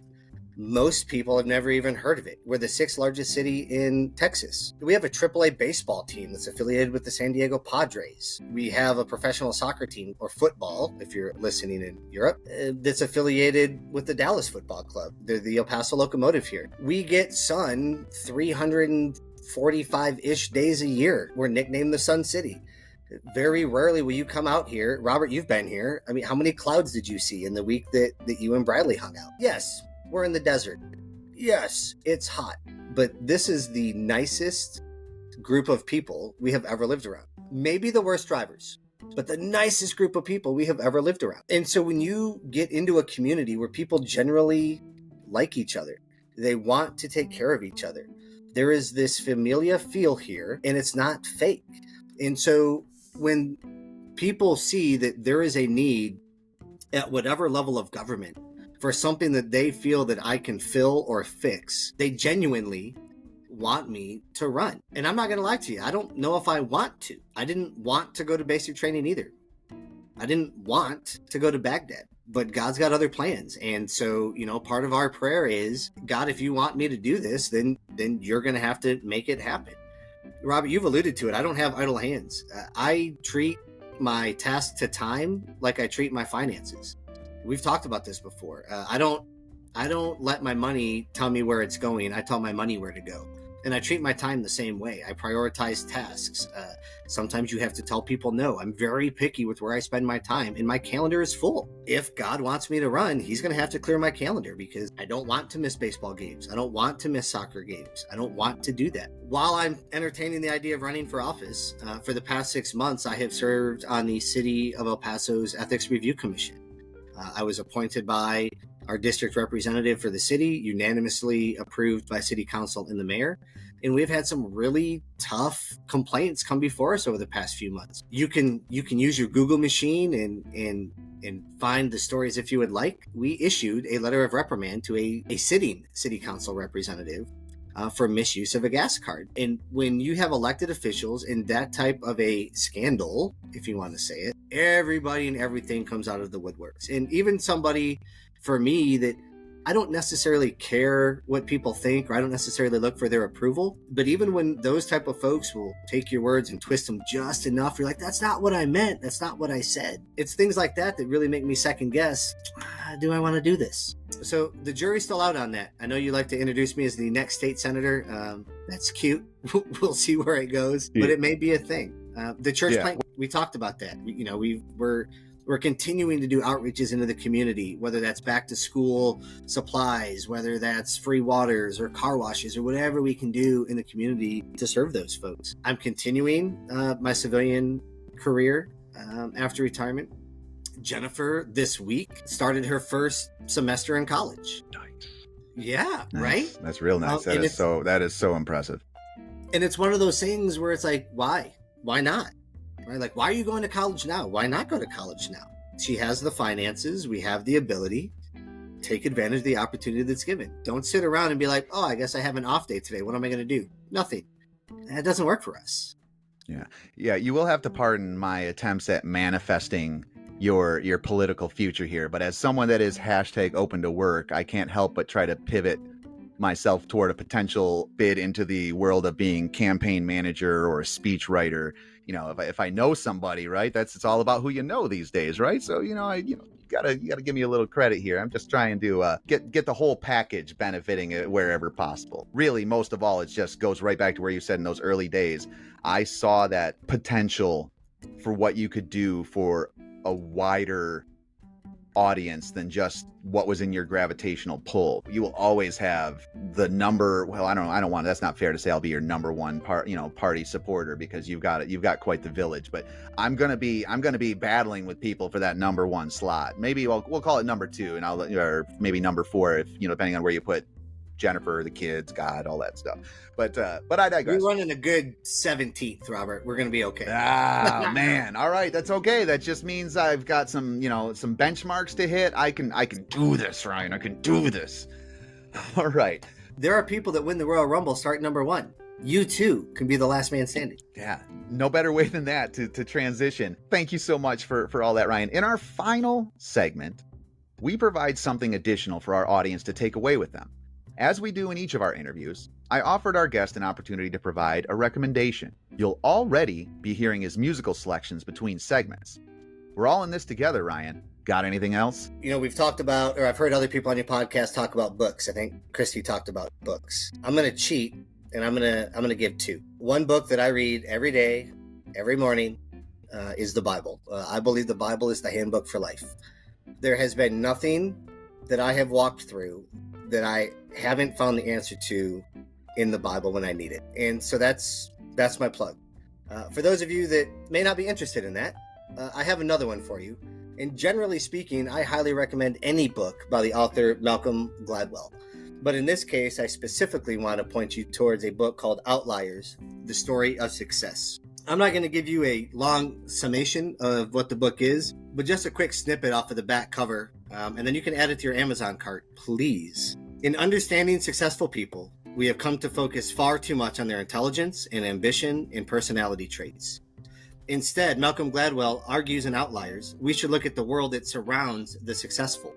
Most people have never even heard of it. We're the 6th largest city in Texas. We have a AAA baseball team that's affiliated with the San Diego Padres. We have a professional soccer team, or football, if you're listening in Europe, that's affiliated with the Dallas Football Club. They're the El Paso Locomotive here. We get sun 345-ish days a year. We're nicknamed the Sun City. Very rarely will you come out here. Robert, you've been here. I mean, how many clouds did you see in the week that you and Bradley hung out? Yes. We're in the desert. Yes, it's hot. But this is the nicest group of people we have ever lived around. Maybe the worst drivers, but the nicest group of people we have ever lived around. And so when you get into a community where people generally like each other, they want to take care of each other, there is this familia feel here, and it's not fake. And so when people see that there is a need at whatever level of government for something that they feel that I can fill or fix, they genuinely want me to run. And I'm not going to lie to you. I don't know if I want to. I didn't want to go to basic training either. I didn't want to go to Baghdad, but God's got other plans. And so, part of our prayer is, God, if you want me to do this, then you're going to have to make it happen. Robert, you've alluded to it. I don't have idle hands. I treat my task to time like I treat my finances. We've talked about this before. I don't let my money tell me where it's going. I tell my money where to go. And I treat my time the same way. I prioritize tasks. Sometimes you have to tell people no. I'm very picky with where I spend my time, and my calendar is full. If God wants me to run, he's going to have to clear my calendar because I don't want to miss baseball games. I don't want to miss soccer games. I don't want to do that. While I'm entertaining the idea of running for office, for the past 6 months, I have served on the City of El Paso's Ethics Review Commission. I was appointed by our district representative for the city, unanimously approved by city council and the mayor. And we've had some really tough complaints come before us over the past few months. You can use your Google machine and find the stories if you would like. We issued a letter of reprimand to a sitting city council representative for misuse of a gas card. And when you have elected officials in that type of a scandal, if you want to say it, everybody and everything comes out of the woodworks. And even somebody, for me, that I don't necessarily care what people think, or I don't necessarily look for their approval. But even when those type of folks will take your words and twist them just enough, you're like, that's not what I meant. That's not what I said. It's things like that that really make me second guess, do I want to do this? So the jury's still out on that. I know you like to introduce me as the next state senator. That's cute. We'll see where it goes, but it may be a thing. The church plant, we talked about that. We're continuing to do outreaches into the community, whether that's back to school supplies, whether that's free waters or car washes or whatever we can do in the community to serve those folks. I'm continuing my civilian career after retirement. Jennifer this week started her first semester in college. Nice. Yeah, nice. Right? That's real nice. That is so impressive. And it's one of those things where it's like, why? Why not? Right? Like, why are you going to college now? Why not go to college now? She has the finances. We have the ability. Take advantage of the opportunity that's given. Don't sit around and be like, oh, I guess I have an off day today. What am I going to do? Nothing. That doesn't work for us. Yeah. You will have to pardon my attempts at manifesting your political future here. But as someone that is #OpenToWork, I can't help but try to pivot myself toward a potential bid into the world of being campaign manager or a speech writer. if I know somebody, right, it's all about who you know these days, right? So, you gotta give me a little credit here. I'm just trying to get the whole package benefiting it wherever possible. Really, most of all, it just goes right back to where you said in those early days, I saw that potential for what you could do for a wider audience than just what was in your gravitational pull. You will always have the number, well, I don't want, that's not fair to say I'll be your number one party supporter, because you've got quite the village, but I'm going to be battling with people for that number one slot. Maybe we'll call it number two, and or maybe number four, if, depending on where you put Jennifer, the kids, God, all that stuff. But I digress. We're running a good 17th, Robert. We're going to be okay. Ah, man. All right. That's okay. That just means I've got some benchmarks to hit. I can do this, Ryan. I can do this. All right. There are people that win the Royal Rumble start number one. You too can be the last man standing. Yeah. No better way than that to transition. Thank you so much for all that, Ryan. In our final segment, we provide something additional for our audience to take away with them. As we do in each of our interviews, I offered our guest an opportunity to provide a recommendation. You'll already be hearing his musical selections between segments. We're all in this together, Ryan. Got anything else? We've talked about, or I've heard other people on your podcast talk about books. I think Christy talked about books. I'm going to cheat, and I'm going to give two. One book that I read every day, every morning, is the Bible. I believe the Bible is the handbook for life. There has been nothing that I have walked through that I haven't found the answer to in the Bible when I need it. And so that's my plug. For those of you that may not be interested in that, I have another one for you. And generally speaking, I highly recommend any book by the author Malcolm Gladwell. But in this case, I specifically want to point you towards a book called Outliers, The Story of Success. I'm not going to give you a long summation of what the book is, but just a quick snippet off of the back cover, and then you can add it to your Amazon cart, please. In understanding successful people, we have come to focus far too much on their intelligence and ambition and personality traits. Instead, Malcolm Gladwell argues in Outliers, we should look at the world that surrounds the successful,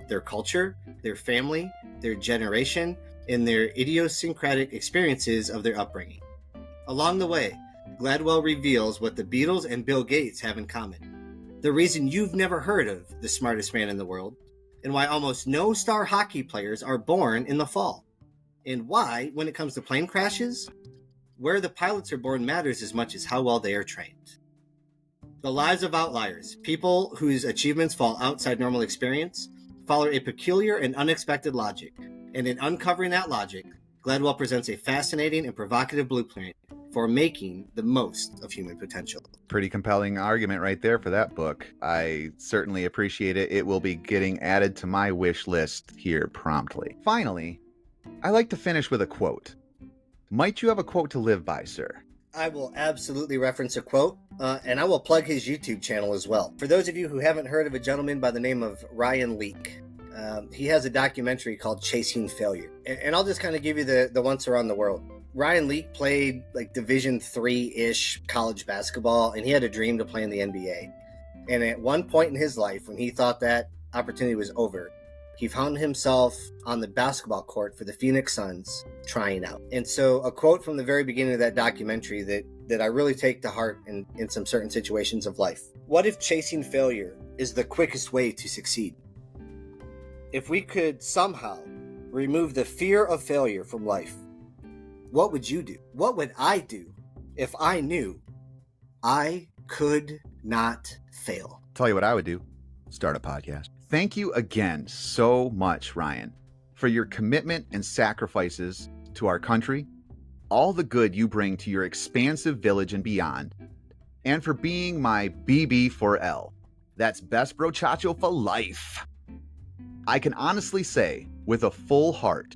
their culture, their family, their generation, and their idiosyncratic experiences of their upbringing. Along the way, Gladwell reveals what the Beatles and Bill Gates have in common. The reason you've never heard of the smartest man in the world, and why almost no star hockey players are born in the fall. And why, when it comes to plane crashes, where the pilots are born matters as much as how well they are trained. The lives of outliers, people whose achievements fall outside normal experience, follow a peculiar and unexpected logic. And in uncovering that logic, Gladwell presents a fascinating and provocative blueprint for making the most of human potential. Pretty compelling argument right there for that book. I certainly appreciate it. It will be getting added to my wish list here promptly. Finally, I like to finish with a quote. Might you have a quote to live by, sir? I will absolutely reference a quote, and I will plug his YouTube channel as well. For those of you who haven't heard of a gentleman by the name of Ryan Leake, he has a documentary called Chasing Failure. And I'll just kind of give you the once around the world. Ryan Leake played like Division III-ish college basketball, and he had a dream to play in the NBA. And at one point in his life, when he thought that opportunity was over, he found himself on the basketball court for the Phoenix Suns trying out. And so a quote from the very beginning of that documentary that I really take to heart in some certain situations of life. What if chasing failure is the quickest way to succeed? If we could somehow remove the fear of failure from life, what would you do? What would I do if I knew I could not fail? Tell you what I would do. Start a podcast. Thank you again so much, Ryan, for your commitment and sacrifices to our country, all the good you bring to your expansive village and beyond, and for being my BB4L. That's best brochacho for life. I can honestly say, with a full heart,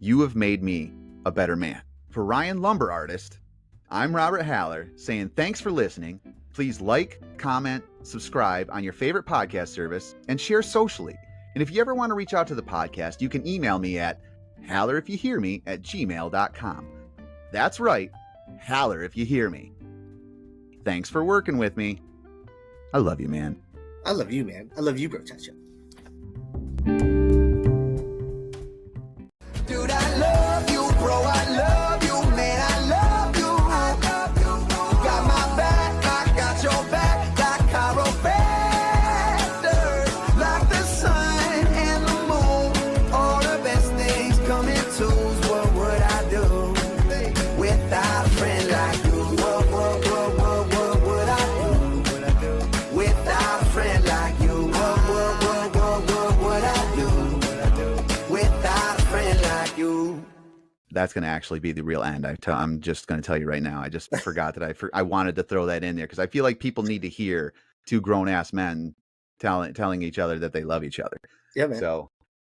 you have made me a better man. For Ryan Lumber Artist, I'm Robert Haller saying thanks for listening. Please like, comment, subscribe on your favorite podcast service, and share socially. And if you ever want to reach out to the podcast, you can email me at hallerifyouhearme@gmail.com. That's right, Haller if you hear me. Thanks for working with me. I love you, man. I love you, man. I love you, bro, Chacho. Dude, I love you, bro. I love you, man. I love you. I love you. You got my back. That's going to actually be the real end. I'm just going to tell you right now. I just forgot that I wanted to throw that in there because I feel like people need to hear two grown ass men telling each other that they love each other. Yeah, man. So